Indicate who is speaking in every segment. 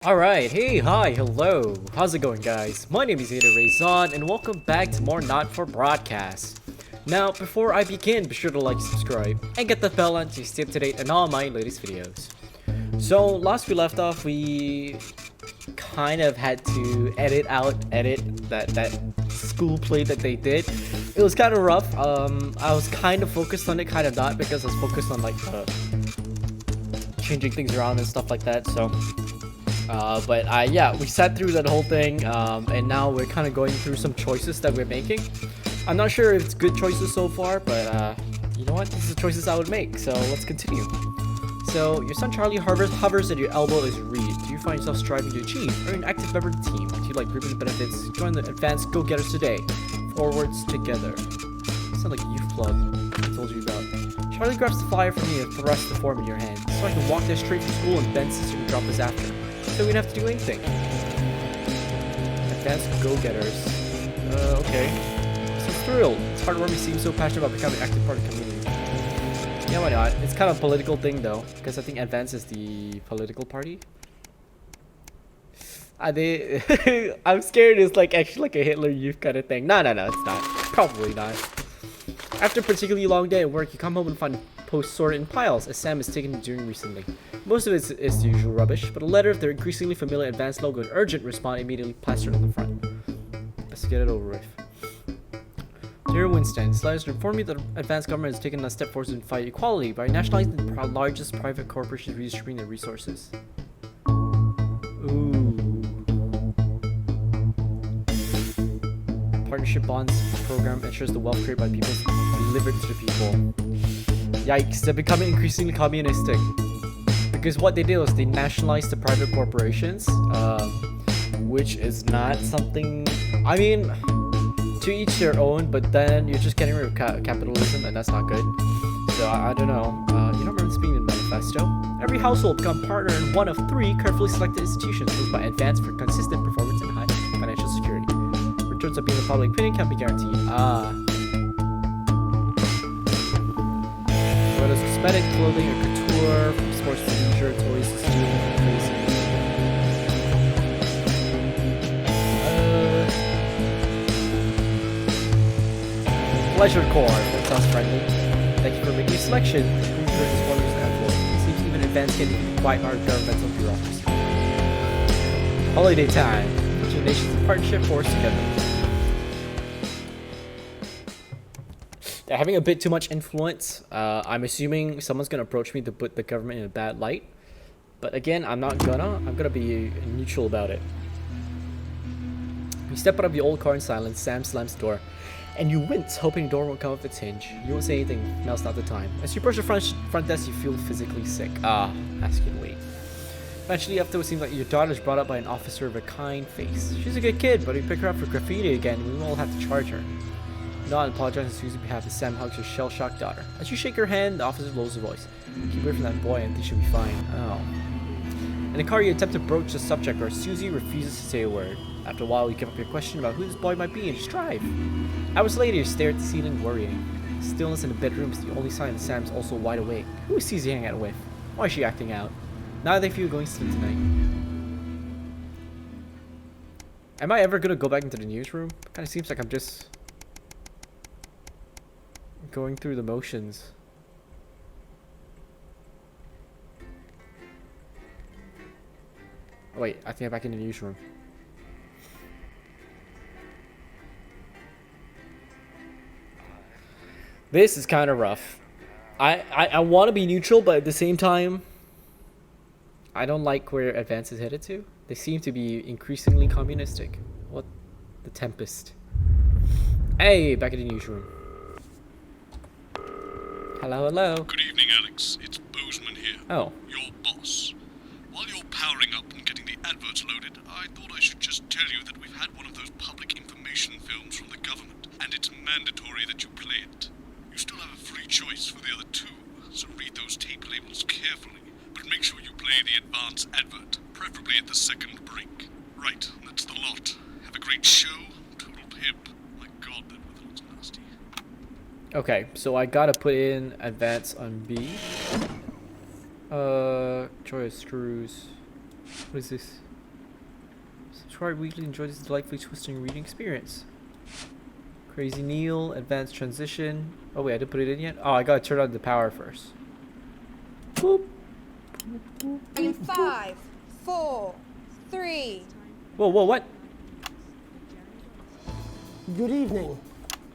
Speaker 1: Alright, hey, hi, hello, how's it going guys? My name is ZetaRayZod and welcome back to more Not For Broadcast. Now, before I begin, be sure to like, subscribe, and get the bell on to stay up to date on all my latest videos. So, last we left off, we kind of had to edit that school play that they did. It was kind of rough. I was kind of focused on it, kind of not, because I was focused on like changing things around and stuff like that, so... yeah, we sat through that whole thing, and now we're kind of going through some choices that we're making. I'm not sure if it's good choices so far, but you know what? These are the choices I would make, so let's continue. So, your son Charlie hovers at your elbow as you read. Do you find yourself striving to achieve? Are you an active member of the team? Do you like reaping the benefits? Join the advanced go-getters today. Forwards together. Sound like a youth club I told you about. Charlie grabs the flyer from you and thrusts the form in your hand. So I can walk there straight from school and Ben's sister can drop us after. So we don't have to do anything. Advanced go-getters. Okay. So thrilled. It's heartwarming to see you so passionate about becoming an active part of the community. Yeah, why not? It's kind of a political thing though, because I think Advance is the political party. I'm scared it's like actually like a Hitler Youth kind of thing. No, it's not. Probably not. After a particularly long day at work, you come home and find posts sorted in piles, as Sam has taken during recently. Most of it is the usual rubbish, but a letter of their increasingly familiar Advanced logo and urgent response immediately plastered on the front. Let's get it over with. Dear Winston, this letter is to inform you that the Advanced government has taken a step forward to fight equality by nationalizing the largest private corporations redistributing their resources. Ooh. Partnership bonds program ensures the wealth created by people is delivered to the people. Yikes, they're becoming increasingly communistic. Because what they did was they nationalized the private corporations, which is not something... I mean, to each their own, but then you're just getting rid of capitalism, and that's not good. So, I don't know. You don't remember this being in the manifesto? Every household become partner in one of 3 carefully selected institutions used by Advance for consistent performance and high financial security. Returns of being the public opinion can't be guaranteed. Whether it's cosmetic, clothing, or couture, from sports to leisure, toys to student, crazy. Pleasure Core, that sounds friendly. Thank you for making your selection. Whoever is one who's natural. Seems even advanced can be quite hard governmental bureaucracy. Holiday time. Two nations in partnership force together. They're having a bit too much influence. I'm assuming someone's gonna approach me to put the government in a bad light. But again, I'm gonna be neutral about it. You step out of the old car in silence. Sam slams the door. And you wince, hoping the door won't come off its hinge. You won't say anything, now's not the time. As you approach the front desk, you feel physically sick. Ask you to wait. Eventually, after it seems like your daughter's brought up by an officer of a kind face. She's a good kid, but we pick her up for graffiti again, we will have to charge her. Nod and apologizes on Susie's behalf as Sam hugs her shell-shocked daughter. As you shake her hand, the officer lowers his voice. Keep away from that boy and think she'll be fine. Oh. In the car, you attempt to broach the subject where Susie refuses to say a word. After a while, you give up your question about who this boy might be and just drive. Hours later, you stare at the ceiling, worrying. Stillness in the bedroom is the only sign that Sam's also wide awake. Who is Susie hanging out with? Why is she acting out? Neither of you are going to sleep tonight. Am I ever going to go back into the newsroom? Kind of seems like I'm just going through the motions. Oh, wait, I think I'm back in the newsroom. This is kind of rough. I want to be neutral, but at the same time, I don't like where Advance is headed to. They seem to be increasingly communistic. What the Tempest? Hey, back in the newsroom. Hello.
Speaker 2: Good evening, Alex. It's Bozeman here.
Speaker 1: Oh.
Speaker 2: Your boss. While you're powering up and getting the adverts loaded, I thought I should just tell you that we've had one of those public information films from the government, and it's mandatory that you play it. You still have a free choice for the other 2, so read those tape labels carefully, but make sure you play the advance advert, preferably at the second break. Right, that's the lot. Have a great show. Total pimp. My god, that weather looks nasty.
Speaker 1: Okay, so I gotta put in advance on B. Choice screws. What is this? Subscribe weekly. Enjoy this delightfully twisting reading experience. Crazy Neil, advanced transition. Oh wait, I didn't put it in yet. Oh, I gotta turn on the power first. Boop.
Speaker 3: In 5, 4, 3.
Speaker 1: Whoa, what?
Speaker 4: Good evening.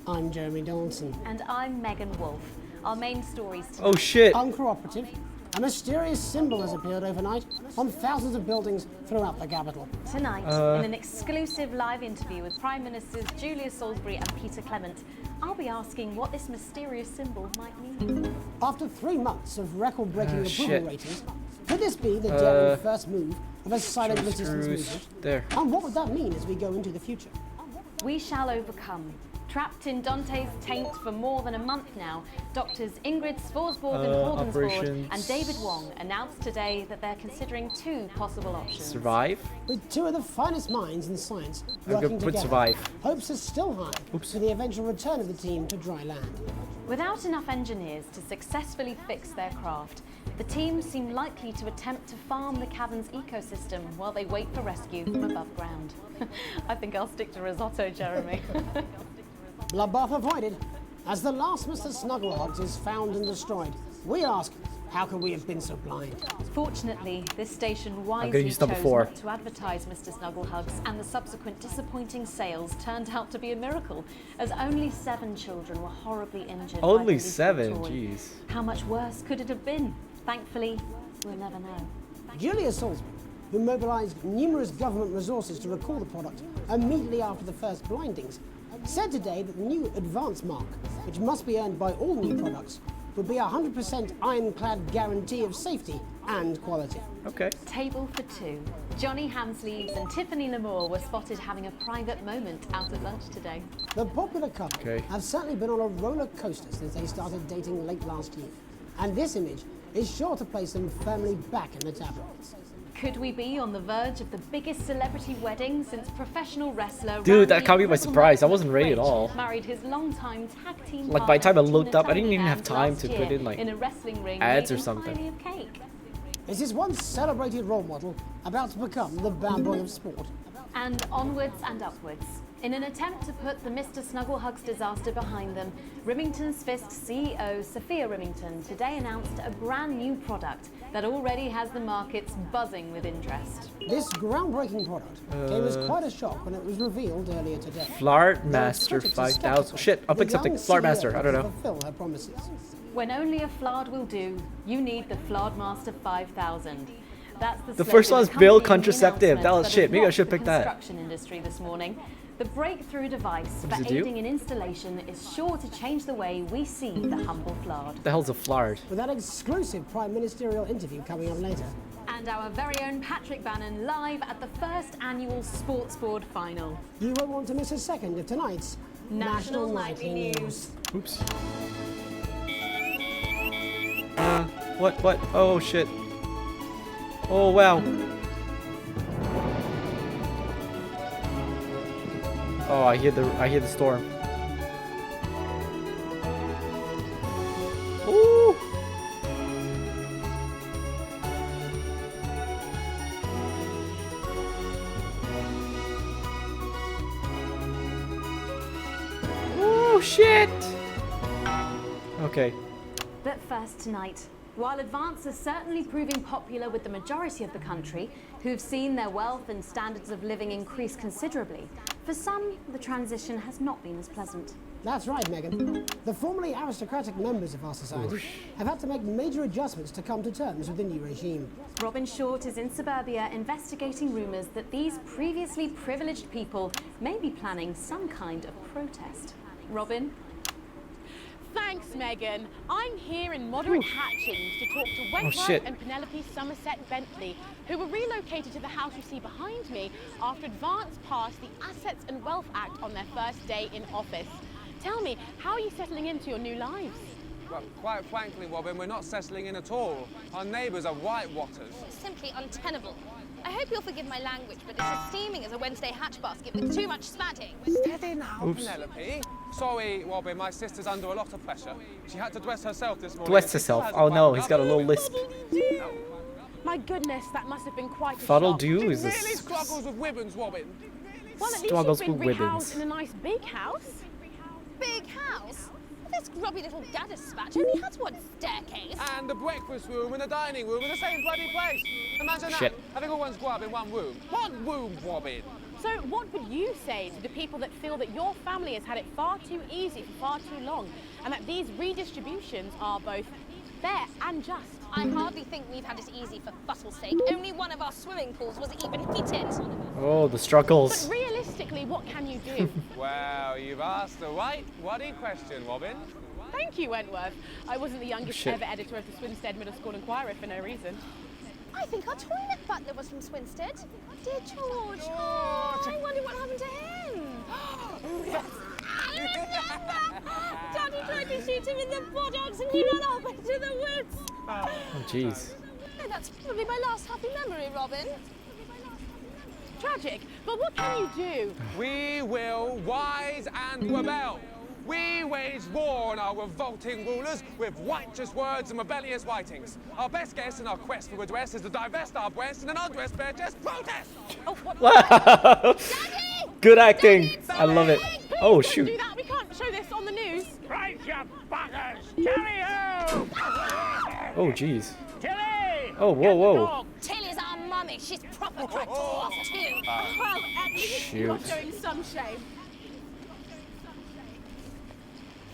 Speaker 4: I'm Jeremy Donaldson.
Speaker 5: And I'm Megan Wolf. Our main stories tonight.
Speaker 1: Oh shit.
Speaker 4: Uncooperative. A mysterious symbol has appeared overnight on thousands of buildings throughout the capital.
Speaker 5: Tonight, in an exclusive live interview with Prime Ministers Julia Salisbury and Peter Clement, I'll be asking what this mysterious symbol might mean.
Speaker 4: After 3 months of record-breaking
Speaker 1: shit.
Speaker 4: approval ratings, could this be the daring first move of a silent
Speaker 1: Jump
Speaker 4: resistance
Speaker 1: screws.
Speaker 4: movement?
Speaker 1: There.
Speaker 4: And what would that mean as we go into the future?
Speaker 5: We shall overcome. Trapped in Dante's taint for more than a month now, doctors Ingrid Svorsborg and Hordensborg
Speaker 1: operations.
Speaker 5: and David Wong announced today that they're considering 2 possible options.
Speaker 1: Survive.
Speaker 4: With 2 of the finest minds in science
Speaker 1: I'm gonna
Speaker 4: working
Speaker 1: put
Speaker 4: together,
Speaker 1: survive.
Speaker 4: hopes are still high
Speaker 1: Oops.
Speaker 4: for the eventual return of the team to dry land.
Speaker 5: Without enough engineers to successfully fix their craft, the team seem likely to attempt to farm the cavern's ecosystem while they wait for rescue from above ground. I think I'll stick to risotto, Jeremy.
Speaker 4: Bloodbath avoided. As the last Mr. Snugglehogs is found and destroyed, we ask, how could we have been so blind?
Speaker 5: Fortunately, this station wisely
Speaker 1: gonna
Speaker 5: chose
Speaker 1: use that before.
Speaker 5: not to advertise Mr. Snugglehugs, and the subsequent disappointing sales turned out to be a miracle, as only 7 children were horribly injured. by
Speaker 1: Only
Speaker 5: the
Speaker 1: 7,
Speaker 5: lethal toy.
Speaker 1: jeez.
Speaker 5: How much worse could it have been? Thankfully, we'll never know.
Speaker 4: Julia Salisbury, who mobilised numerous government resources to recall the product immediately after the first blindings, said today that the new advance mark, which must be earned by all new products, would be a 100% ironclad guarantee of safety and quality.
Speaker 1: Okay.
Speaker 5: Table for 2. Johnny Hamsleeves and Tiffany Lamore were spotted having a private moment out at lunch today.
Speaker 4: The popular couple
Speaker 1: Okay.
Speaker 4: have certainly been on a roller coaster since they started dating late last year, and this image is sure to place them firmly back in the tabloids.
Speaker 5: Could we be on the verge of the biggest celebrity wedding since professional wrestler
Speaker 1: Dude, that
Speaker 5: Randy
Speaker 1: caught me by
Speaker 5: Grizzle
Speaker 1: surprise. I
Speaker 5: Martin
Speaker 1: wasn't ready at
Speaker 5: Fridge
Speaker 1: all.
Speaker 5: Married his longtime tag team
Speaker 1: Like, by the time I
Speaker 5: partner,
Speaker 1: looked
Speaker 5: Tina
Speaker 1: up, I didn't even have
Speaker 5: Cunningham,
Speaker 1: time to
Speaker 5: last
Speaker 1: put
Speaker 5: year
Speaker 1: in, like,
Speaker 5: in a wrestling ring
Speaker 1: ads or
Speaker 5: made
Speaker 1: something.
Speaker 5: entirely of cake.
Speaker 4: Is this once celebrated role model about to become the bad boy of sport?
Speaker 5: And onwards and upwards. In an attempt to put the Mr. Snugglehugs disaster behind them, Rimington's Fist CEO Sophia Rimington today announced a brand new product that already has the markets buzzing with interest.
Speaker 4: This groundbreaking product came as quite a shock when it was revealed earlier today.
Speaker 1: Flart Master
Speaker 4: Critics are
Speaker 1: 5000.
Speaker 4: skeptical
Speaker 1: Shit, I'll
Speaker 4: that
Speaker 1: pick
Speaker 4: the
Speaker 1: something.
Speaker 4: young
Speaker 1: Flart Master.
Speaker 4: CEO
Speaker 1: I don't know.
Speaker 4: will fulfill her promises.
Speaker 5: When only a Flard will do, you need the Flardmaster 5000. That's the
Speaker 1: first
Speaker 5: slogan
Speaker 1: one's Bill
Speaker 5: accompanying the
Speaker 1: Contraceptive. That was
Speaker 5: announcement
Speaker 1: shit. Maybe I
Speaker 5: rocked
Speaker 1: should
Speaker 5: the
Speaker 1: pick that.
Speaker 5: Construction industry this morning. The breakthrough device
Speaker 1: does
Speaker 5: for
Speaker 1: it do?
Speaker 5: aiding in installation is sure to change the way we see the humble Flard.
Speaker 1: The hell's a Flard?
Speaker 4: With that exclusive prime ministerial interview coming up later.
Speaker 5: And our very own Patrick Bannon live at the first annual Sports Board final.
Speaker 4: You won't want to miss a second of tonight's
Speaker 5: National Nightly News.
Speaker 1: Oops. What? Oh shit. Oh wow. Oh, I hear the storm. Ooh. Oh shit. Okay.
Speaker 5: But first tonight, while Advance is certainly proving popular with the majority of the country, who've seen their wealth and standards of living increase considerably, for some, the transition has not been as pleasant.
Speaker 4: That's right, Megan. The formerly aristocratic members of our society have had to make major adjustments to come to terms with the new regime.
Speaker 5: Robin Short is in suburbia investigating rumours that these previously privileged people may be planning some kind of protest. Robin?
Speaker 6: Thanks, Megan. I'm here in Moderate Hatchings to talk to Wentworth
Speaker 1: shit.
Speaker 6: and Penelope Somerset Bentley, who were relocated to the house you see behind me after Advance passed the Assets and Wealth Act on their first day in office. Tell me, how are you settling into your new lives?
Speaker 7: Well, quite frankly, Robin, we're not settling in at all. Our neighbours are whitewatters.
Speaker 8: Simply untenable. I hope you'll forgive my language, but it's as steaming as a Wednesday hatch basket with too much spatting.
Speaker 7: Steady now, Penelope. Sorry, Robin, my sister's under a lot of pressure. She had to dress herself this morning.
Speaker 1: Dress
Speaker 7: and she still
Speaker 1: herself.
Speaker 7: hasn't
Speaker 1: Oh no,
Speaker 7: quite
Speaker 1: he's got a little lisp.
Speaker 6: My goodness, that must have been quite a
Speaker 1: Fuddle
Speaker 6: shock.
Speaker 1: do
Speaker 7: She
Speaker 1: is
Speaker 7: really
Speaker 1: this
Speaker 7: struggles with women's wobbin.
Speaker 6: Well, at least
Speaker 1: struggles
Speaker 6: you've been
Speaker 1: with
Speaker 6: rehoused
Speaker 1: women's.
Speaker 6: in a nice big house.
Speaker 8: Big house? This grubby little data spatch only has one staircase.
Speaker 7: And the breakfast room and the dining room in the same bloody place. Imagine
Speaker 1: Shit.
Speaker 7: that, having all one's grub in one room. One room wobbin.
Speaker 6: So what would you say to the people that feel that your family has had it far too easy for far too long, and that these redistributions are both fair and just?
Speaker 8: I hardly think we've had it easy for fussle's sake. Only one of our swimming pools was even heated.
Speaker 1: Oh, the struggles.
Speaker 6: But realistically, what can you do?
Speaker 7: Well, you've asked the right bloody question, Robin.
Speaker 6: Thank you, Wentworth. I wasn't the youngest
Speaker 1: shit.
Speaker 6: ever editor of the Swinstead Middle School Inquirer for no reason.
Speaker 8: I think our toilet butler was from Swinstead. Dear George. Oh, I wonder what happened to him. Daddy tried to shoot him in the buttocks and he ran off into the woods.
Speaker 1: Oh, jeez.
Speaker 8: Oh, that's probably my last happy memory, Robin.
Speaker 6: Tragic, but what can you do?
Speaker 7: We will rise and rebel. We wage war on our revolting rulers with righteous words and rebellious writings. Our best guess in our quest for redress is to divest our breast in an undressed bare chest protest.
Speaker 6: Oh, what?
Speaker 1: Wow. Good acting. I love it.
Speaker 6: Please
Speaker 1: Oh,
Speaker 6: don't
Speaker 1: shoot.
Speaker 6: do that. We can't show this on the news.
Speaker 9: Right, you buggers! Tilly ho!
Speaker 1: Oh, jeez.
Speaker 9: Tilly!
Speaker 1: Oh, whoa,
Speaker 9: Get the
Speaker 1: whoa.
Speaker 9: dog.
Speaker 8: Tilly's our mummy. She's proper cracked off too.
Speaker 6: Well, at least you're
Speaker 1: Shoot.
Speaker 6: showing some shame.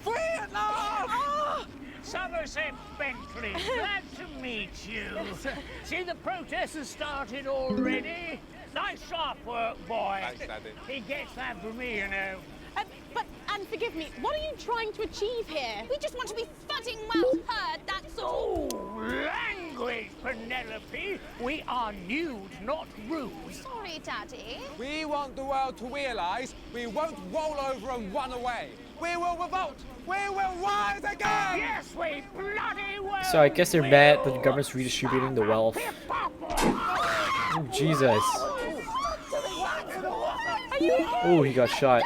Speaker 9: Free at last! Somerset Bentley, glad to meet you. See, the protest has started already. Nice sharp work, boy.
Speaker 7: Thanks, Daddy.
Speaker 9: He gets that from me, you know.
Speaker 6: And forgive me, what are you trying to achieve here?
Speaker 8: We just want to be thudding well heard, that's all.
Speaker 9: Oh, language, Penelope. We are nude, not rude.
Speaker 8: Sorry, Daddy.
Speaker 7: We want the world to realise we won't roll over and run away. We will revolt. We will rise again.
Speaker 9: Yes, we bloody well.
Speaker 1: So I guess they're mad that the government's redistributing the wealth. Oh, Jesus. Oh, he got shot.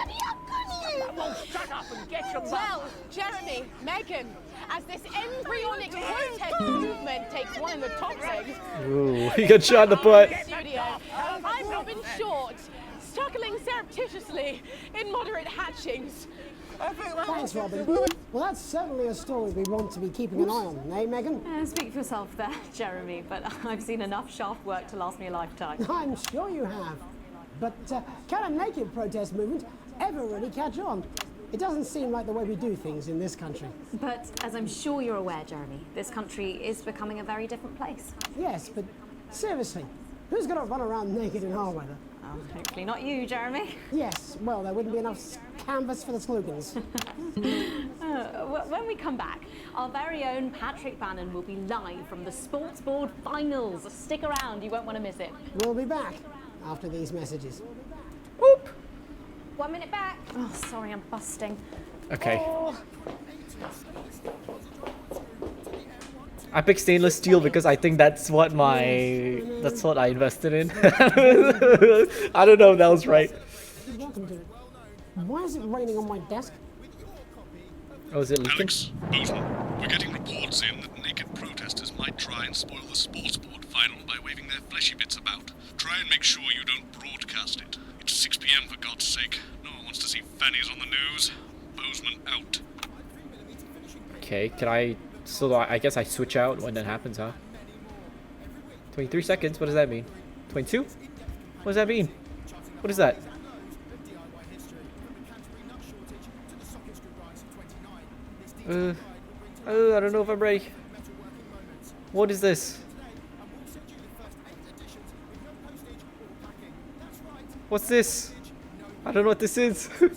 Speaker 9: Shut up and get your
Speaker 6: Well, Jeremy, Megan, as this embryonic protest movement takes one in the top legs,
Speaker 1: Ooh, he got shot in the butt.
Speaker 6: studio, I'm Robin Short, struggling surreptitiously in moderate hatchings.
Speaker 4: Thanks, Robin. Well, that's certainly a story we want to be keeping an eye on, eh, Megan?
Speaker 5: Speak for yourself there, Jeremy, but I've seen enough shaft work to last me a lifetime.
Speaker 4: I'm sure you have. But can a naked protest movement ever really catch on? It doesn't seem like the way we do things in this country.
Speaker 5: But as I'm sure you're aware, Jeremy, this country is becoming a very different place.
Speaker 4: Yes, but seriously, who's going to run around naked in our weather?
Speaker 5: Oh, hopefully not you, Jeremy.
Speaker 4: Yes, well, there wouldn't be enough canvas for the slogans.
Speaker 5: When we come back, our very own Patrick Bannon will be live from the Sports Board Finals. Stick around, you won't want to miss it.
Speaker 4: We'll be back after these messages.
Speaker 5: Whoop!
Speaker 8: 1 minute back.
Speaker 5: Oh, sorry, I'm busting.
Speaker 1: Okay. I picked stainless steel because I think that's what I invested in. I don't know if that was right.
Speaker 4: Welcome to it. Why is it raining on my desk?
Speaker 1: Oh, is it leaking?
Speaker 2: Alex, Bozeman, we're getting reports in that naked protesters might try and spoil the sports board final by waving their fleshy bits about. Try and make sure you don't broadcast it. It's 6 p.m. for God's sake. No one wants to see fannies on the news. Bozeman out.
Speaker 1: Okay, can I... So I guess I switch out when that happens, huh? 23 seconds, what does that mean? 22? What does that mean? What is that? I don't know if I'm ready. What is this? What's this? I don't know what this is.
Speaker 5: Well,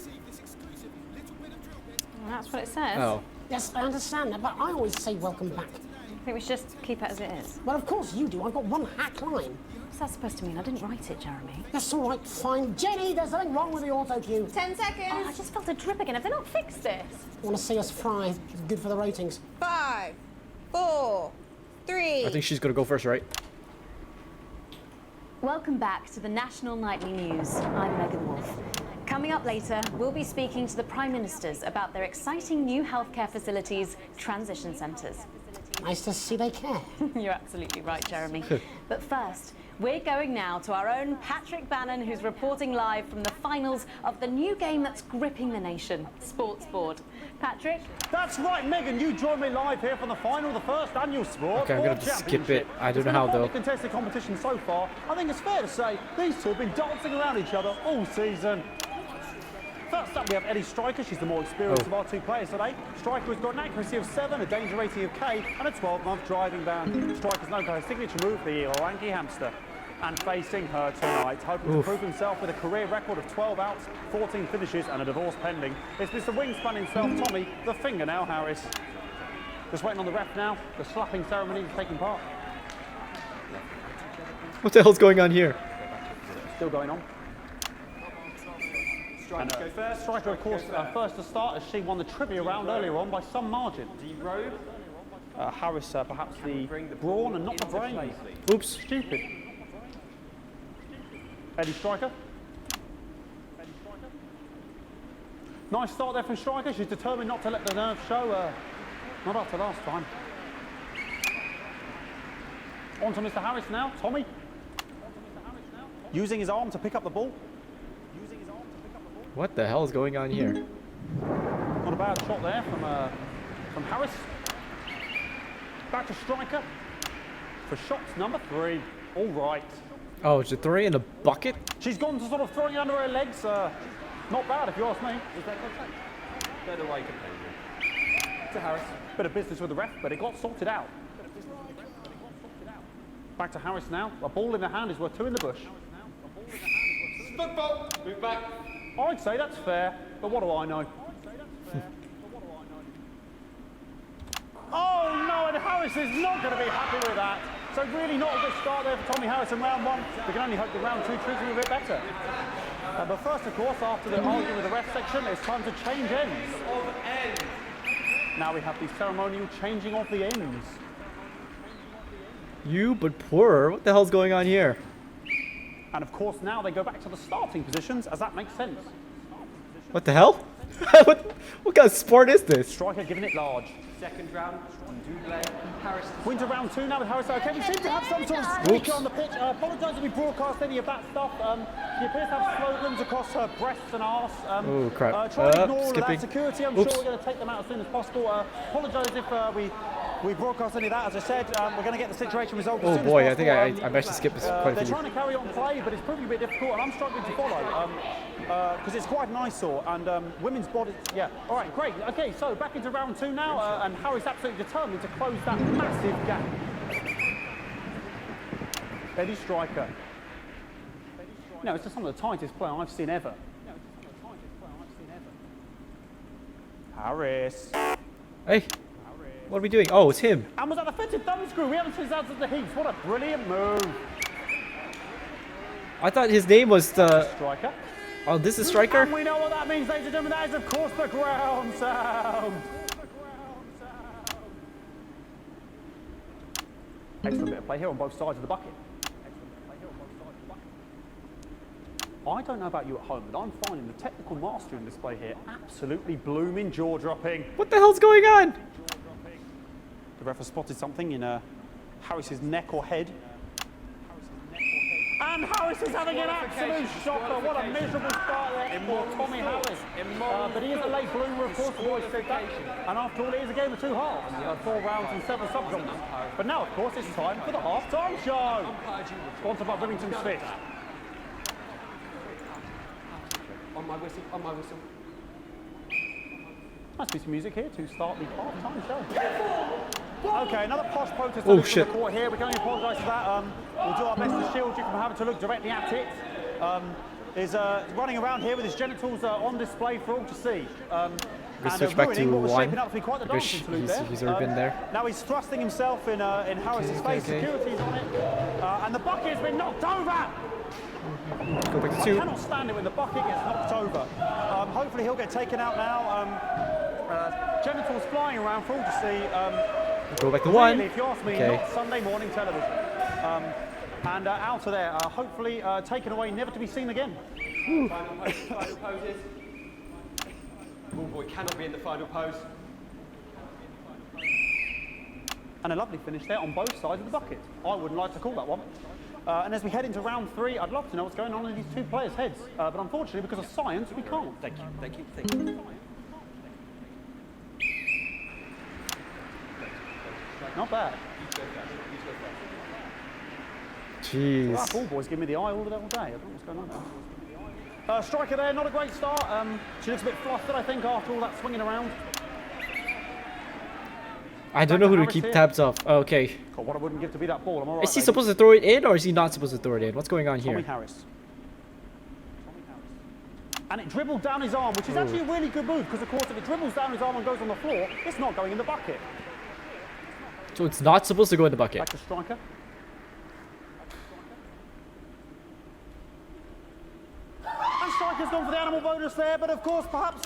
Speaker 5: that's what it says.
Speaker 1: Oh.
Speaker 4: Yes, I understand that, but I always say welcome back.
Speaker 5: I think we should just keep it as it is.
Speaker 4: Well, of course you do. I've got one hack line.
Speaker 5: What's that supposed to mean? I didn't write it, Jeremy.
Speaker 4: That's all right, fine. Jenny, there's something wrong with the auto cue.
Speaker 8: 10 seconds.
Speaker 5: Oh, I just felt a drip again. Have they not fixed this?
Speaker 4: Want to see us fry? It's good for the ratings.
Speaker 3: 5, 4, 3.
Speaker 1: I think she's gonna go first, right?
Speaker 5: Welcome back to the National Nightly News. I'm Megan Wolf. Coming up later, we'll be speaking to the Prime Ministers about their exciting new healthcare facilities, transition centres.
Speaker 4: Nice to see they care.
Speaker 5: You're absolutely right, Jeremy. But first, we're going now to our own Patrick Bannon, who's reporting live from the finals of the new game that's gripping the nation, Sports Board. Patrick?
Speaker 10: That's right, Megan. You join me live here from the final, the first annual Sports
Speaker 1: Okay, I'm
Speaker 10: Board
Speaker 1: gonna just skip
Speaker 10: Championship.
Speaker 1: it. I don't know
Speaker 10: It's been
Speaker 1: how
Speaker 10: a
Speaker 1: though.
Speaker 10: hotly contested competition so far. I think it's fair to say these two have been dancing around each other all season. First up, we have Eddie Striker. She's the more experienced of our two players today. Striker has got an accuracy of 7, a danger rating of K, and a 12-month driving ban. Striker's known for her signature move, the Orangi hamster. And facing her tonight, hoping to prove himself with a career record of 12 outs, 14 finishes, and a divorce pending, it's Mr. Wingspan himself, Tommy, the Fingernail Harris. Just waiting on the ref now. The slapping ceremony is taking part.
Speaker 1: What the hell's going on here?
Speaker 10: Still going on. Striker go first. Striker, of course, first to start, as she won the trivia round earlier on by some margin. Harris, perhaps the brawn and not the brain.
Speaker 1: Oops.
Speaker 10: Stupid. Eddie Striker. Nice start there from Striker. She's determined not to let the nerves show. Not after last time. On to Mr. Harris now. Tommy. Using his arm to pick up the ball.
Speaker 1: What the hell is going on here?
Speaker 10: Not a bad shot there from Harris. Back to Striker for shots number 3. All right.
Speaker 1: Oh, is it throwing in a bucket?
Speaker 10: She's gone to sort of throwing it under her legs. Not bad, if you ask me. Is that contact? Third away companion. To Harris. Bit of business with the ref, but it got sorted out. Back to Harris now. A ball in the hand is worth 2 in the bush.
Speaker 7: Football. Move back.
Speaker 10: I'd say that's fair, but what do I know? Oh no, and Harris is not going to be happy with that. So really not a good start there for Tommy Harris in round 1. We can only hope that round 2 treats him a bit better. But first, of course, after the argument with the ref section, it's time to change ends. Now we have the ceremonial changing of the ends.
Speaker 1: You, but poorer. What the hell's going on here?
Speaker 10: And of course, now they go back to the starting positions, as that makes sense.
Speaker 1: What the hell? what kind of sport is this?
Speaker 10: Striker giving it large. Second round, Harris. Wins round 2 now with Harris. Okay, we seem to have some sort of speaker on the pitch. Apologise if we broadcast any of that stuff. She appears to have slogans across her breasts and arse.
Speaker 1: Oh crap.
Speaker 10: Try to ignore all of that
Speaker 1: skipping.
Speaker 10: security. I'm sure we're going to take them out as soon as possible. Apologise if we broadcast any of that. As I said, we're going to get the situation resolved as
Speaker 1: Oh
Speaker 10: soon
Speaker 1: boy,
Speaker 10: as
Speaker 1: I think
Speaker 10: possible.
Speaker 1: I managed to skip this quite a
Speaker 10: They're
Speaker 1: few.
Speaker 10: trying to carry on play, but it's proving a bit difficult, and I'm struggling to follow because it's quite an eyesore. And women's body, yeah. All right, great. Okay, so back into round 2 now, and Harris absolutely determined to close that massive gap. Eddie Striker. No, it's just some of the tightest play I've seen ever. Harris.
Speaker 1: Hey, what are we doing? Oh, it's him.
Speaker 10: And was that a fitted thumb screw? We haven't seen that since the heats. What a brilliant move.
Speaker 1: I thought his name was the...
Speaker 10: Striker.
Speaker 1: Oh, this is Striker?
Speaker 10: And we know what that means, ladies and gentlemen. That is, of course, the ground sound. Excellent bit of play here on both sides of the bucket. I don't know about you at home, but I'm finding the technical mastery in this play here absolutely blooming jaw-dropping.
Speaker 1: What the hell's going on?
Speaker 10: The ref has spotted something in Harris's neck or head. And Harris is having an absolute shocker. What a miserable start there for Tommy Harris. But he is a late bloomer, of course, we've always said that. And after all, it is a game of 2 halves. 4 rounds and 7 subgenres. But now, of course, it's time for the half-time show. Sponsored by Remington's Fist. On my whistle. Nice piece of music here to start the half-time show. Okay, another posh protest
Speaker 1: Oh,
Speaker 10: from
Speaker 1: shit.
Speaker 10: the court here. We can only apologise for that. We'll do our best to shield you from having to look directly at it. Is running around here with his genitals on display for all to see.
Speaker 1: We'll switch back to
Speaker 10: what was
Speaker 1: 1.
Speaker 10: shaping up to be quite the
Speaker 1: Because
Speaker 10: dancing salute there.
Speaker 1: he's already been there.
Speaker 10: Now he's thrusting himself in Harris's face.
Speaker 1: okay.
Speaker 10: Security's on it. And the bucket has been knocked over.
Speaker 1: Go back to
Speaker 10: I
Speaker 1: 2.
Speaker 10: cannot stand it when the bucket gets knocked over. Hopefully he'll get taken out now. Genitals flying around for all to see.
Speaker 1: Go back to 1.
Speaker 10: Really, if you ask me,
Speaker 1: Okay.
Speaker 10: not Sunday morning television. And out of there, hopefully taken away, never to be seen again.
Speaker 11: Final poses. Ball boy cannot be in the final pose.
Speaker 10: And a lovely finish there on both sides of the bucket. I wouldn't like to call that one. And as we head into round 3, I'd love to know what's going on in these two players' heads. But unfortunately, because of science, we can't.
Speaker 11: Thank you, thank you, thank you.
Speaker 10: Not bad.
Speaker 1: Jeez.
Speaker 10: Well, that ball boy's giving me the eye all day. I don't know what's going on there. Striker there, not a great start. She looks a bit flustered, I think, after all that swinging around.
Speaker 1: I don't know who to keep tabs of. Oh, okay.
Speaker 10: God, what I wouldn't give to be that ball. I'm all right,
Speaker 1: Is he
Speaker 10: lady.
Speaker 1: supposed to throw it in or is he not supposed to throw it in? What's going on
Speaker 10: Tommy
Speaker 1: here?
Speaker 10: Harris. And it dribbled down his arm, which is actually a really good move, because of course if it dribbles down his arm and goes on the floor, it's not going in the bucket.
Speaker 1: So it's not supposed to go in the bucket.
Speaker 10: Back to striker. And striker's gone for the animal bonus there, but of course perhaps...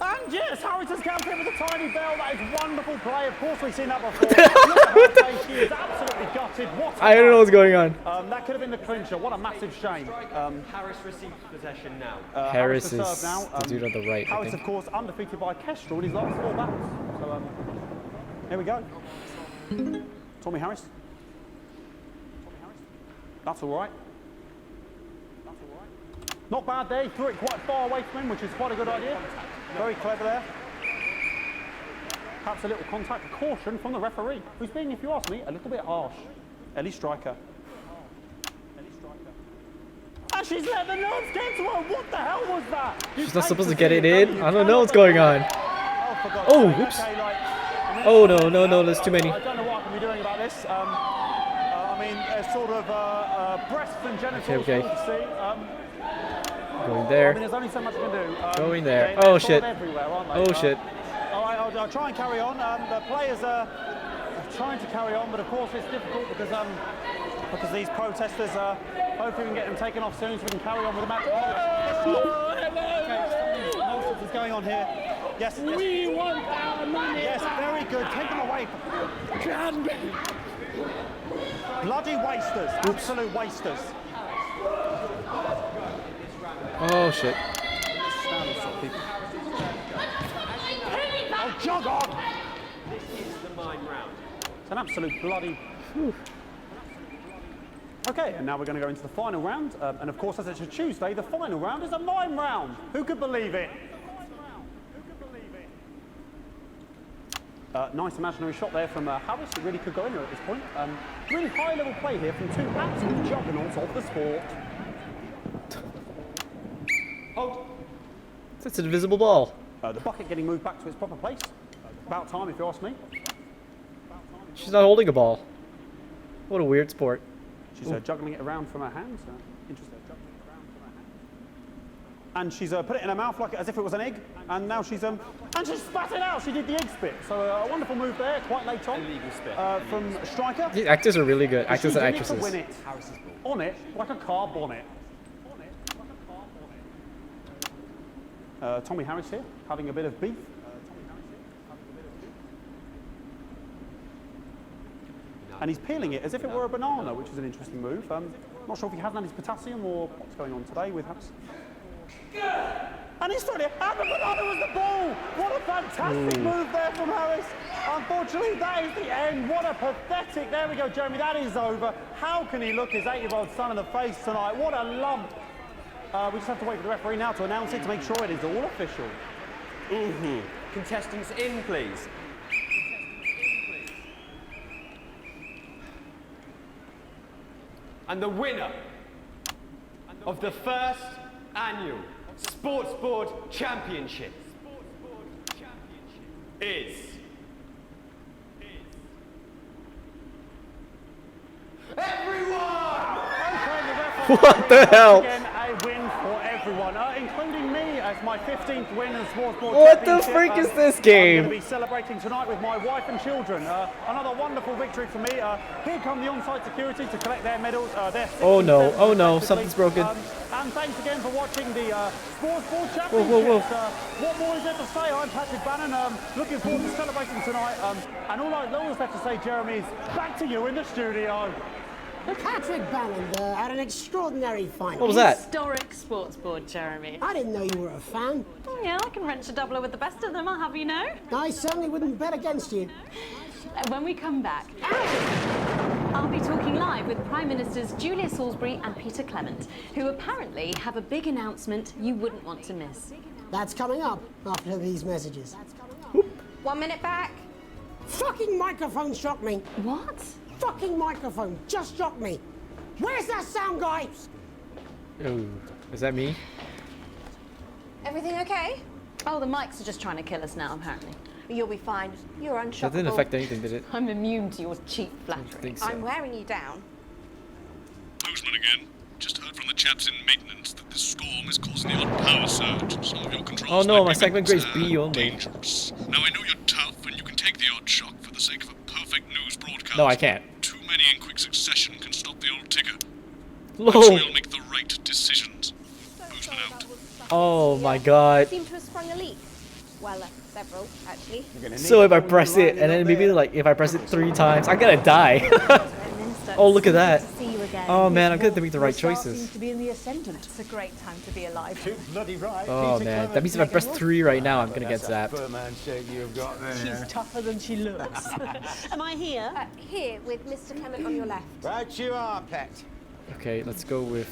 Speaker 10: And yes, Harris has counted with a tiny bell. That is wonderful play. Of course we've seen that before. Look at her face. She is absolutely gutted. What a
Speaker 1: I don't know what's going on.
Speaker 10: that could have been the clincher. What a massive shame.
Speaker 11: Harris receives possession now.
Speaker 1: Harris
Speaker 10: to
Speaker 1: is
Speaker 10: serve now.
Speaker 1: the dude on the right, I
Speaker 10: Harris,
Speaker 1: think.
Speaker 10: of course, undefeated by Kestrel in his last 4 battles. So, here we go. Tommy Harris. That's all right. Not bad there. He threw it quite far away from him, which is quite a good idea. Very clever there. Perhaps a little contact caution from the referee, who's being, if you ask me, a little bit harsh. Ellie Striker. And she's let the nerves get to her. What the hell was that?
Speaker 1: She's not supposed to get it in. I don't know what's going on. Oh, oops. Oh, no, there's too many.
Speaker 10: I don't know what I can be doing about this. I mean, there's sort of breasts and genitals
Speaker 1: Okay.
Speaker 10: to see.
Speaker 1: Going
Speaker 10: I
Speaker 1: there.
Speaker 10: mean, there's only so much I can do.
Speaker 1: Going there.
Speaker 10: They're
Speaker 1: Oh,
Speaker 10: sort
Speaker 1: shit.
Speaker 10: of everywhere, aren't they?
Speaker 1: Oh, shit.
Speaker 10: All right, I'll try and carry on. The players are trying to carry on, but of course it's difficult because these protesters, hopefully we can get them taken off soon so we can carry on with the match. What's going on here? Yes.
Speaker 9: We want our money.
Speaker 10: Yes, very good. Take them away. Bloody wasters. Absolute wasters.
Speaker 1: Oh, shit.
Speaker 10: Oh, jog on!
Speaker 11: This is the mime round.
Speaker 10: It's an absolute bloody... Whew. Okay, and now we're going to go into the final round. And of course, as it's a Tuesday, the final round is a mime round. Who could believe it? Nice imaginary shot there from Harris. It really could go in there at this point. Really high-level play here from two absolute juggernauts of the sport.
Speaker 11: Hold.
Speaker 1: It's an invisible ball.
Speaker 10: The bucket getting moved back to its proper place. About time, if you ask me.
Speaker 1: She's not holding a ball. What a weird sport.
Speaker 10: She's juggling it around from her hands. Interesting. And she's put it in her mouth like as if it was an egg. And now she's and she's spat it out. She did the egg spit. So a wonderful move there, quite late on.
Speaker 11: Illegal spit.
Speaker 10: From striker.
Speaker 1: These actors are really good. Actors and
Speaker 10: She's in it to
Speaker 1: actresses.
Speaker 10: win it. On it like a car bonnet. Tommy Harris here, having a bit of beef. And he's peeling it as if it were a banana, which is an interesting move. Not sure if he hasn't had his potassium or what's going on today with Harris. And he's throwing it, and the banana was the ball! What a fantastic move there from Harris. Unfortunately, that is the end. What a pathetic, there we go, Jeremy, that is over. How can he look his 8-year-old son in the face tonight? What a lump. We just have to wait for the referee now to announce it to make sure it is all official.
Speaker 11: Contestants in, please. And the winner of the first annual Sports Board Championship is...
Speaker 1: What the hell?
Speaker 10: Again, a win for everyone, including me as my 15th win in the Sports Board
Speaker 1: What the
Speaker 10: Championship.
Speaker 1: freak is this
Speaker 10: I'm
Speaker 1: game?
Speaker 10: going to be celebrating tonight with my wife and children. Another wonderful victory for me. Here come the on-site security to collect their medals.
Speaker 1: Oh no, something's broken.
Speaker 10: And thanks again for watching the Sports Board Championship.
Speaker 1: Whoa.
Speaker 10: What more is there to say? I'm Patrick Bannon. Looking forward to celebrating tonight. And all that's left to say, Jeremy, is back to you in the studio.
Speaker 4: Patrick Bannon had an extraordinary final.
Speaker 1: What was that?
Speaker 5: Historic sports board, Jeremy.
Speaker 4: I didn't know you were a fan.
Speaker 5: Oh, yeah, I can wrench a doubler with the best of them, I'll have you know.
Speaker 4: I certainly wouldn't bet against you.
Speaker 5: When we come back, I'll be talking live with Prime Ministers Julia Salisbury and Peter Clement, who apparently have a big announcement you wouldn't want to miss.
Speaker 4: That's coming up after these messages.
Speaker 3: 1 minute back.
Speaker 4: Fucking microphone shocked me.
Speaker 5: What?
Speaker 4: Fucking microphone just shocked me. Where's that sound guy?
Speaker 1: Oh, is that me?
Speaker 3: Everything okay?
Speaker 5: Oh, the mics are just trying to kill us now, apparently.
Speaker 3: You'll be fine. You're
Speaker 1: That
Speaker 3: unshockable.
Speaker 1: didn't affect anything, did it?
Speaker 5: I'm immune to your cheap
Speaker 1: I
Speaker 5: flattery.
Speaker 1: think so.
Speaker 3: I'm wearing you down.
Speaker 2: Postman again. Just heard from the chaps in maintenance that this storm is causing the odd power surge. Some of your controls
Speaker 1: Oh no,
Speaker 2: might
Speaker 1: my
Speaker 2: be
Speaker 1: segment grade is
Speaker 2: a
Speaker 1: B
Speaker 2: bit,
Speaker 1: only.
Speaker 2: dangerous. Now I know you're tough and you can take the odd shock for the sake of a perfect news broadcast.
Speaker 1: No, I can't.
Speaker 2: Too many in quick succession can stop the old ticker. I'm
Speaker 1: Lol.
Speaker 2: sure you'll make the right decisions. Postman out.
Speaker 1: Oh my god.
Speaker 3: Seem to have sprung a leak. Well, several, actually.
Speaker 1: So if I press it and then maybe like if I press it 3 times, I'm gonna die. Oh, look at that.
Speaker 5: See you again.
Speaker 1: Oh man, I'm going to make the right choices.
Speaker 12: Seems to be in the ascendant.
Speaker 5: It's a great time to be alive.
Speaker 10: Too bloody right.
Speaker 1: Oh
Speaker 10: Peter
Speaker 1: man,
Speaker 10: Clement.
Speaker 1: that means if I press 3 right now, I'm gonna get
Speaker 11: That's a
Speaker 1: zapped.
Speaker 11: firm handshake you've got there.
Speaker 12: She's tougher than she looks. Am I here?
Speaker 3: Here, with Mr. Clement on your left.
Speaker 11: Right you are, pet.
Speaker 1: Okay, let's go with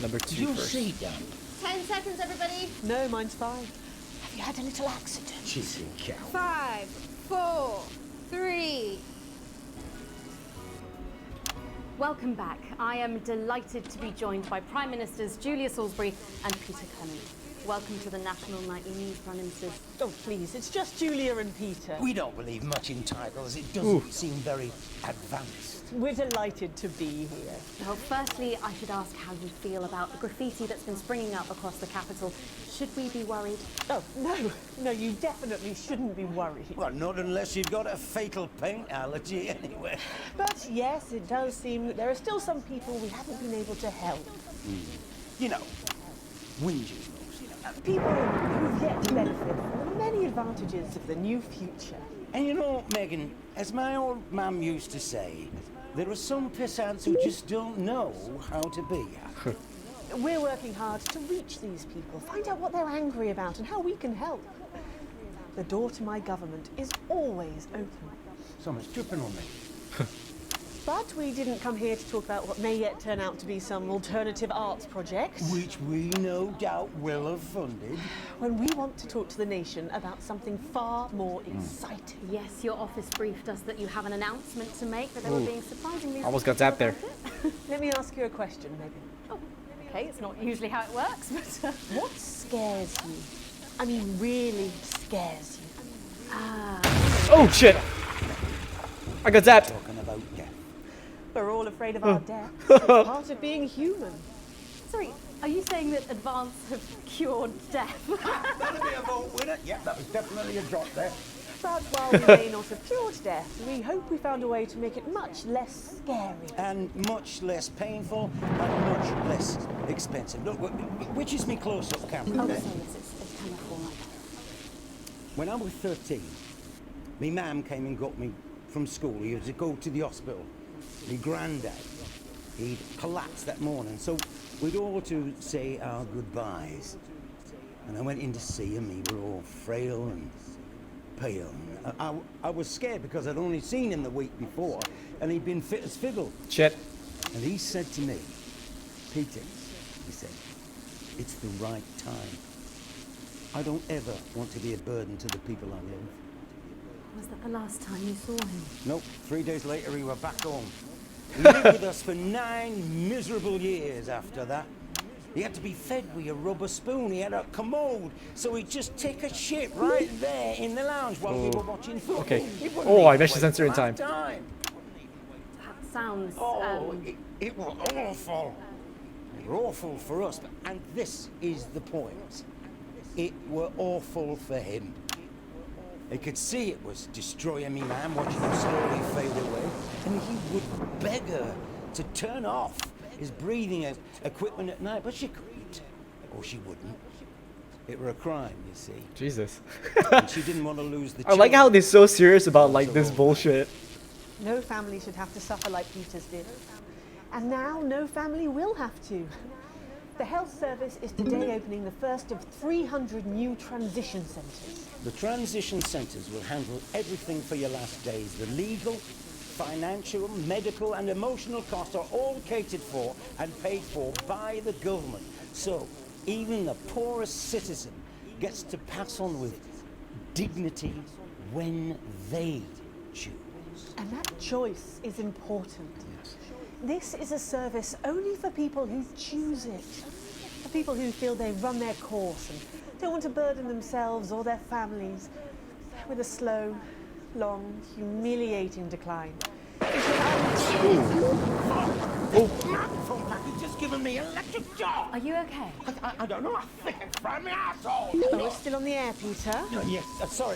Speaker 1: number 2 first.
Speaker 3: 10 seconds, everybody.
Speaker 12: No, mine's 5. Have you had a little accident?
Speaker 11: Cheesy cow.
Speaker 3: 5, 4, 3.
Speaker 5: Welcome back. I am delighted to be joined by Prime Ministers Julia Salisbury and Peter Clement. Welcome to the National Nightly News, Prime Ministers.
Speaker 12: Oh, please, it's just Julia and Peter.
Speaker 13: We don't believe much in titles. It doesn't seem very advanced.
Speaker 12: We're delighted to be here.
Speaker 5: Well, firstly, I should ask how you feel about the graffiti that's been springing up across the capital. Should we be worried?
Speaker 12: Oh, no, you definitely shouldn't be worried.
Speaker 13: Well, not unless you've got a fatal paint allergy anyway.
Speaker 12: But yes, it does seem that there are still some people we haven't been able to help.
Speaker 13: You know, whingers.
Speaker 12: People who've yet to benefit from the many advantages of the new future.
Speaker 13: And you know, Megan, as my old mum used to say, there are some pissants who just don't know how to be.
Speaker 12: We're working hard to reach these people, find out what they're angry about and how we can help. The door to my government is always open.
Speaker 13: Someone's tripping on me.
Speaker 12: But we didn't come here to talk about what may yet turn out to be some alternative arts project.
Speaker 13: Which we no doubt will have funded.
Speaker 12: When we want to talk to the nation about something far more exciting.
Speaker 5: Yes, your office briefed us that you have an announcement to make, that they were being surprisingly...
Speaker 1: Almost got zapped there.
Speaker 12: Let me ask you a question, Megan.
Speaker 5: Oh, okay, it's not usually how it works, but...
Speaker 12: What scares you? I mean, really scares you?
Speaker 1: Oh shit! I got zapped.
Speaker 13: Talking about death.
Speaker 12: We're all afraid of our death. It's part of being human.
Speaker 5: Sorry, are you saying that Advance have cured death?
Speaker 13: That'll be a vote winner. Yeah, that was definitely a drop there.
Speaker 12: But while we may not have cured death, we hope we found a way to make it much less scary.
Speaker 13: And much less painful and much less expensive. Look, which is me close-up camera
Speaker 5: Oh,
Speaker 13: there?
Speaker 5: sorry, it's kind of full like that.
Speaker 13: When I was 13, my mum came and got me from school. He was to go to the hospital. My granddad, he'd collapsed that morning, so we'd all to say our goodbyes. And I went in to see him. He were all frail and pale. And I was scared because I'd only seen him the week before, and he'd been fit as fiddle.
Speaker 1: Shit.
Speaker 13: And he said to me, Peter, he said, it's the right time. I don't ever want to be a burden to the people I love.
Speaker 5: Was that the last time you saw him?
Speaker 13: Nope, 3 days later he were back home. He lived with us for 9 miserable years after that. He had to be fed with a rubber spoon. He had a commode, so he'd just take a shit right there in the lounge while we were watching football.
Speaker 1: Okay.
Speaker 13: He wouldn't
Speaker 1: Oh, I
Speaker 13: even
Speaker 1: missed the
Speaker 13: wait
Speaker 1: sensor in
Speaker 13: for
Speaker 1: time.
Speaker 13: half-time.
Speaker 5: That sounds...
Speaker 13: It was awful. It were awful for us, and this is the point. It were awful for him. He could see it was destroying me, man, watching him slowly fade away. And he would beg her to turn off his breathing equipment at night, but she couldn't. Or she wouldn't. It were a crime, you see.
Speaker 1: Jesus.
Speaker 13: And she didn't want to lose the
Speaker 1: I like how
Speaker 13: children.
Speaker 1: they're so serious about like this bullshit.
Speaker 12: No family should have to suffer like Peter's did. And now no family will have to. The health service is today opening the first of 300 new transition centres.
Speaker 13: The transition centres will handle everything for your last days. The legal, financial, medical and emotional costs are all catered for and paid for by the government. So even the poorest citizen gets to pass on with dignity when they choose.
Speaker 12: And that choice is important. This is a service only for people who choose it. For people who feel they've run their course and don't want to burden themselves or their families with a slow, long, humiliating decline.
Speaker 13: He's just given me an electric shock.
Speaker 5: Are you okay?
Speaker 13: I don't know. I think it's from my asshole.
Speaker 12: Oh, we're still on the air, Peter.
Speaker 13: Yes,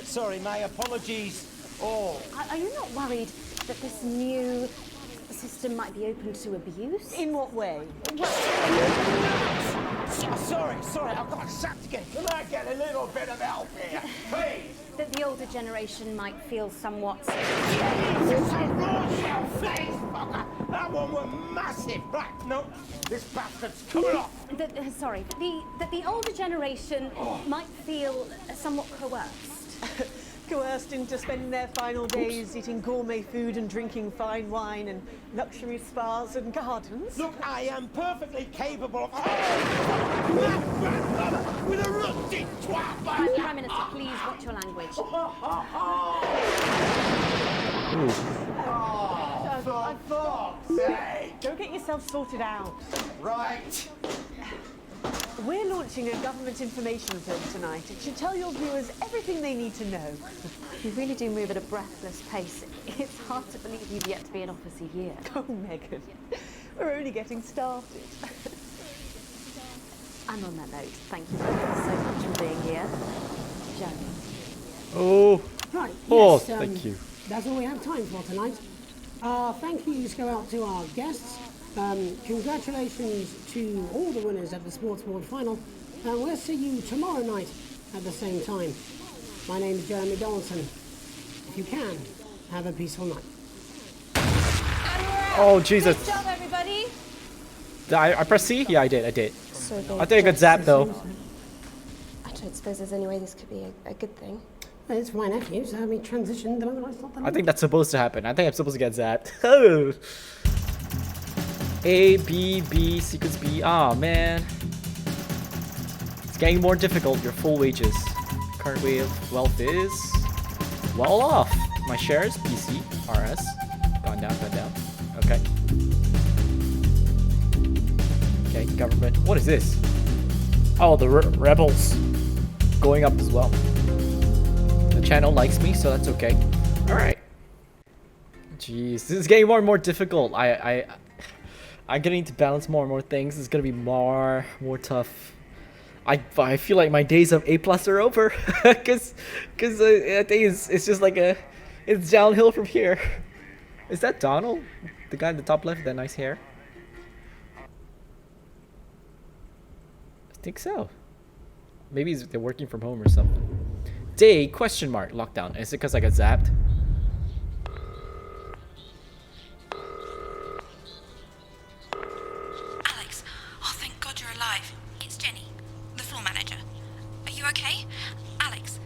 Speaker 13: sorry, my apologies. Oh.
Speaker 5: Are you not worried that this new system might be open to abuse?
Speaker 12: In what way?
Speaker 13: Sorry, I've got sapped again. Can I get a little bit of help here, please?
Speaker 5: That the older generation might feel somewhat...
Speaker 13: Jesus, a raw face, fucker! That one was massive. Right, no, this bastard's coming off.
Speaker 5: That the older generation might feel somewhat coerced.
Speaker 12: Coerced into spending their final days eating gourmet food and drinking fine wine and luxury spas and gardens.
Speaker 13: Look, I am perfectly capable of... with a rusty twat like
Speaker 5: Prime Minister, please watch your language.
Speaker 12: Go get yourself sorted out.
Speaker 13: Right.
Speaker 12: We're launching a government information film tonight. It should tell your viewers everything they need to know.
Speaker 5: You really do move at a breathless pace. It's hard to believe you've yet to be in office a year.
Speaker 12: Oh, Megan, we're only getting started.
Speaker 5: And on that note, thank you so much for being here. Jeremy.
Speaker 1: Oh.
Speaker 4: Right,
Speaker 1: Oh,
Speaker 4: yes,
Speaker 1: thank you.
Speaker 4: That's all we have time for tonight. Thank yous go out to our guests. Congratulations to all the winners at the Sports Board Final. And we'll see you tomorrow night at the same time. My name is Jeremy Donaldson. If you can, have a peaceful night.
Speaker 1: Oh, Jesus.
Speaker 3: Good job, everybody.
Speaker 1: I pressed C? Yeah, I did.
Speaker 3: So
Speaker 1: I think I got zapped, though.
Speaker 3: I don't suppose there's any way this could be a good thing.
Speaker 4: It's my nephew, so we transitioned the moment I thought that.
Speaker 1: I think that's supposed to happen. I think I'm supposed to get zapped. Oh. A, B, B, sequence B. Ah, man. It's getting more difficult. Your full wages. Current way of wealth is well off. My shares, BC, RS. Gone down. Okay. Okay, government. What is this? Oh, the rebels. Going up as well. The channel likes me, so that's okay. Alright. Jeez, this is getting more and more difficult. I'm getting to balance more and more things. It's gonna be more tough. I feel like my days of A+ are over, cause I think it's just like it's downhill from here. Is that Donald? The guy in the top left with that nice hair? I think so. Maybe they're working from home or something. Day ? Lockdown. Is it because I got zapped?
Speaker 14: Alex, oh thank God you're alive. It's Jenny, the floor manager. Are you okay? Alex,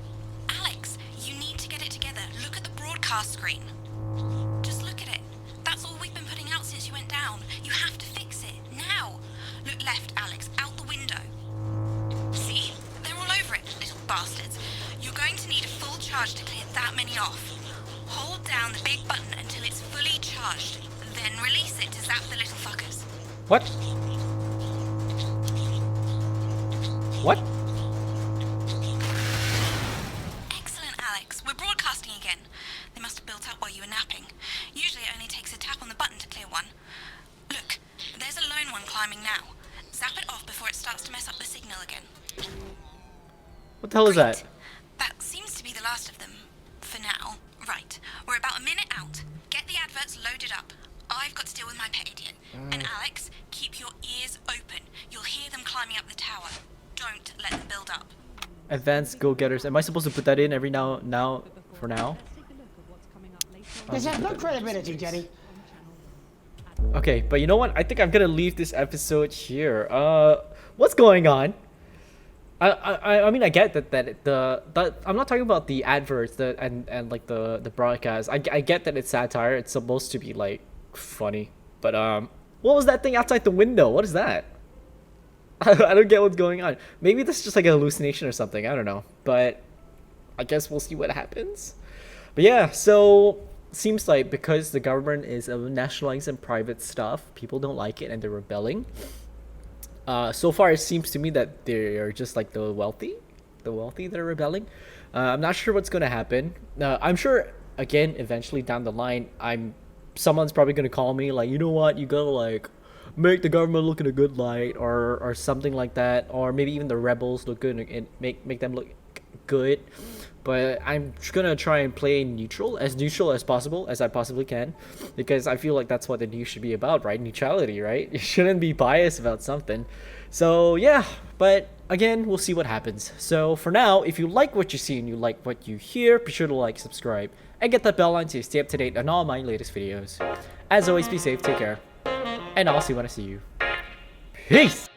Speaker 14: you need to get it together. Look at the broadcast screen. Just look at it. That's all we've been putting out since you went down. You have to fix it, now. Look left, Alex, out the window. See? They're all over it, little bastards. You're going to need a full charge to clear that many off. Hold down the big button until it's fully charged. Then release it to zap the little fuckers.
Speaker 1: What? What?
Speaker 14: Excellent, Alex. We're broadcasting again. They must have built up while you were napping. Usually it only takes a tap on the button to clear one. Look, there's a lone one climbing now. Zap it off before it starts to mess up the signal again.
Speaker 1: What the hell is that?
Speaker 14: That seems to be the last of them. For now. Right. We're about a minute out. Get the adverts loaded up. I've got to deal with my pet idiot. And Alex, keep your ears open. You'll hear them climbing up the tower. Don't let them build up.
Speaker 1: Advanced go-getters. Am I supposed to put that in every now for now?
Speaker 4: Does have no credibility, Jenny.
Speaker 1: Okay, but you know what? I think I'm gonna leave this episode here. What's going on? I mean, I get that I'm not talking about the adverts and like the broadcast. I get that it's satire. It's supposed to be like funny. But what was that thing outside the window? What is that? I don't get what's going on. Maybe this is just like a hallucination or something. I don't know. But I guess we'll see what happens. But yeah, so seems like because the government is nationalizing private stuff, people don't like it and they're rebelling. So far, it seems to me that they're just like the wealthy that are rebelling. I'm not sure what's gonna happen. I'm sure again, eventually down the line, someone's probably gonna call me like, you know what, you gotta like make the government look in a good light, or something like that, or maybe even the rebels look good and make them look good. But I'm gonna try and play neutral as possible, as I possibly can, because I feel like that's what the news should be about, right? Neutrality, right? You shouldn't be biased about something. So yeah, but again, we'll see what happens. So for now, if you like what you see and you like what you hear, be sure to like, subscribe, and get that bell on so you stay up to date on all my latest videos. As always, be safe, take care, and I'll see you when I see you. Peace!